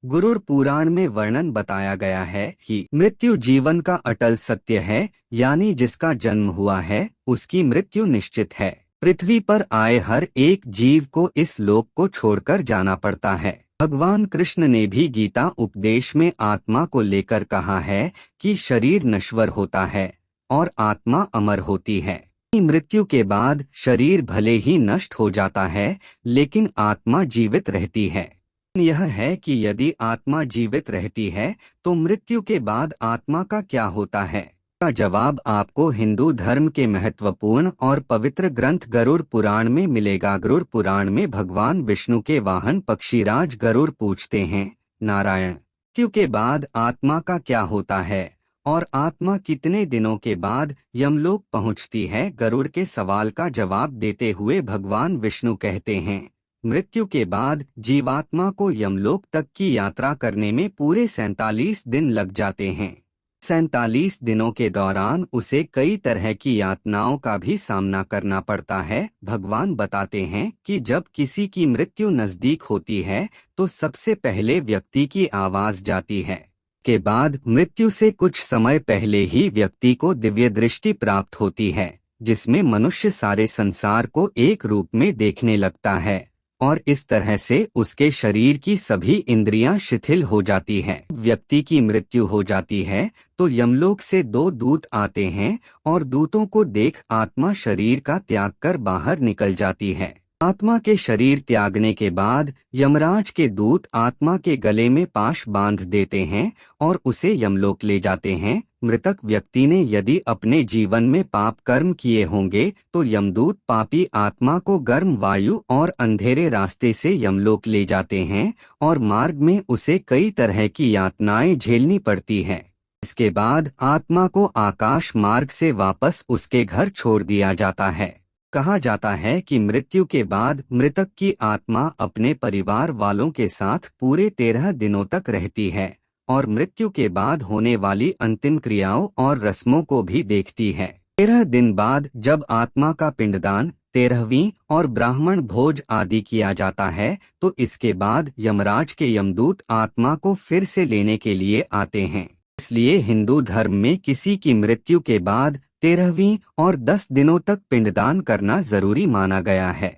गुरुर पुराण में वर्णन बताया गया है कि मृत्यु जीवन का अटल सत्य है, यानी जिसका जन्म हुआ है उसकी मृत्यु निश्चित है। पृथ्वी पर आए हर एक जीव को इस लोक को छोड़कर जाना पड़ता है। भगवान कृष्ण ने भी गीता उपदेश में आत्मा को लेकर कहा है कि शरीर नश्वर होता है और आत्मा अमर होती है। मृत्यु के बाद शरीर भले ही नष्ट हो जाता है, लेकिन आत्मा जीवित रहती है। यह है कि यदि आत्मा जीवित रहती है तो मृत्यु के बाद आत्मा का क्या होता है? का जवाब आपको हिंदू धर्म के महत्वपूर्ण और पवित्र ग्रंथ गरुड़ पुराण में मिलेगा। गरुड़ पुराण में भगवान विष्णु के वाहन पक्षीराज गरुड़ पूछते हैं, नारायण, मृत्यु के बाद आत्मा का क्या होता है और आत्मा कितने दिनों के बाद यमलोक पहुंचती है? गरुड़ के सवाल का जवाब देते हुए भगवान विष्णु कहते हैं, मृत्यु के बाद जीवात्मा को यमलोक तक की यात्रा करने में पूरे 47 दिन लग जाते हैं। 47 दिनों के दौरान उसे कई तरह की यातनाओं का भी सामना करना पड़ता है। भगवान बताते हैं कि जब किसी की मृत्यु नजदीक होती है तो सबसे पहले व्यक्ति की आवाज जाती है। के बाद मृत्यु से कुछ समय पहले ही व्यक्ति को दिव्य दृष्टि प्राप्त होती है, जिसमें मनुष्य सारे संसार को एक रूप में देखने लगता है और इस तरह से उसके शरीर की सभी इंद्रियां शिथिल हो जाती हैं। व्यक्ति की मृत्यु हो जाती है तो यमलोक से 2 दूत आते हैं और दूतों को देख आत्मा शरीर का त्याग कर बाहर निकल जाती है। आत्मा के शरीर त्यागने के बाद यमराज के दूत आत्मा के गले में पाश बांध देते हैं और उसे यमलोक ले जाते हैं। मृतक व्यक्ति ने यदि अपने जीवन में पाप कर्म किए होंगे तो यमदूत पापी आत्मा को गर्म वायु और अंधेरे रास्ते से यमलोक ले जाते हैं और मार्ग में उसे कई तरह की यातनाएं झेलनी पड़ती है। इसके बाद आत्मा को आकाश मार्ग से वापस उसके घर छोड़ दिया जाता है। कहा जाता है कि मृत्यु के बाद मृतक की आत्मा अपने परिवार वालों के साथ पूरे 13 दिनों तक रहती है और मृत्यु के बाद होने वाली अंतिम क्रियाओं और रस्मों को भी देखती है। 13 दिन बाद जब आत्मा का पिंडदान, 13वीं और ब्राह्मण भोज आदि किया जाता है तो इसके बाद यमराज के यमदूत आत्मा को फिर से लेने के लिए आते हैं। इसलिए हिंदू धर्म में किसी की मृत्यु के बाद 13वीं और 10 दिनों तक पिंडदान करना जरूरी माना गया है,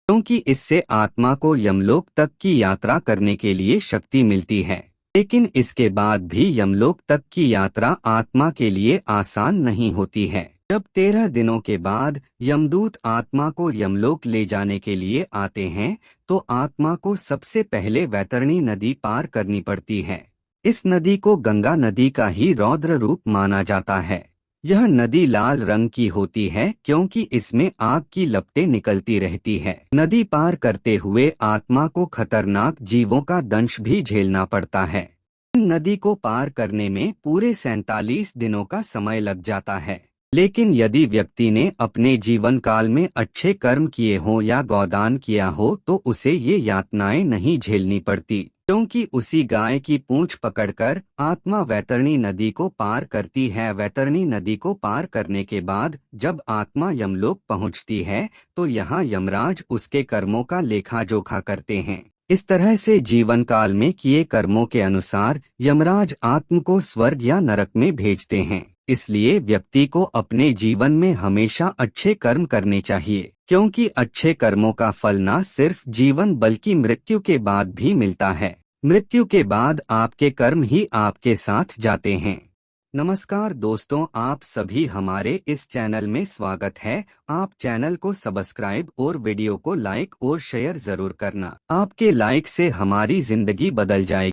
क्योंकि इससे आत्मा को यमलोक तक की यात्रा करने के लिए शक्ति मिलती है। लेकिन इसके बाद भी यमलोक तक की यात्रा आत्मा के लिए आसान नहीं होती है। जब 13 दिनों के बाद यमदूत आत्मा को यमलोक ले जाने के लिए आते हैं तो आत्मा को सबसे पहले वैतरणी नदी पार करनी पड़ती है। इस नदी को गंगा नदी का ही रौद्र रूप माना जाता है। यह नदी लाल रंग की होती है क्योंकि इसमें आग की लपटें निकलती रहती है। नदी पार करते हुए आत्मा को खतरनाक जीवों का दंश भी झेलना पड़ता है। नदी को पार करने में पूरे 47 दिनों का समय लग जाता है। लेकिन यदि व्यक्ति ने अपने जीवन काल में अच्छे कर्म किए हों या गौदान किया हो तो उसे ये यातनाएं नहीं झेलनी पड़ती, क्योंकि उसी गाय की पूंछ पकड़कर आत्मा वैतरणी नदी को पार करती है। वैतरणी नदी को पार करने के बाद जब आत्मा यमलोक पहुंचती है तो यहाँ यमराज उसके कर्मों का लेखा जोखा करते हैं। इस तरह से जीवन काल में किए कर्मों के अनुसार यमराज आत्मा को स्वर्ग या नरक में भेजते हैं। इसलिए व्यक्ति को अपने जीवन में हमेशा अच्छे कर्म करने चाहिए, क्योंकि अच्छे कर्मों का फल न सिर्फ जीवन बल्कि मृत्यु के बाद भी मिलता है। मृत्यु के बाद आपके कर्म ही आपके साथ जाते हैं। नमस्कार दोस्तों, आप सभी हमारे इस चैनल में स्वागत है। आप चैनल को सब्सक्राइब और वीडियो को लाइक और शेयर जरूर करना। आपके लाइक से हमारी जिंदगी बदल जाएगी।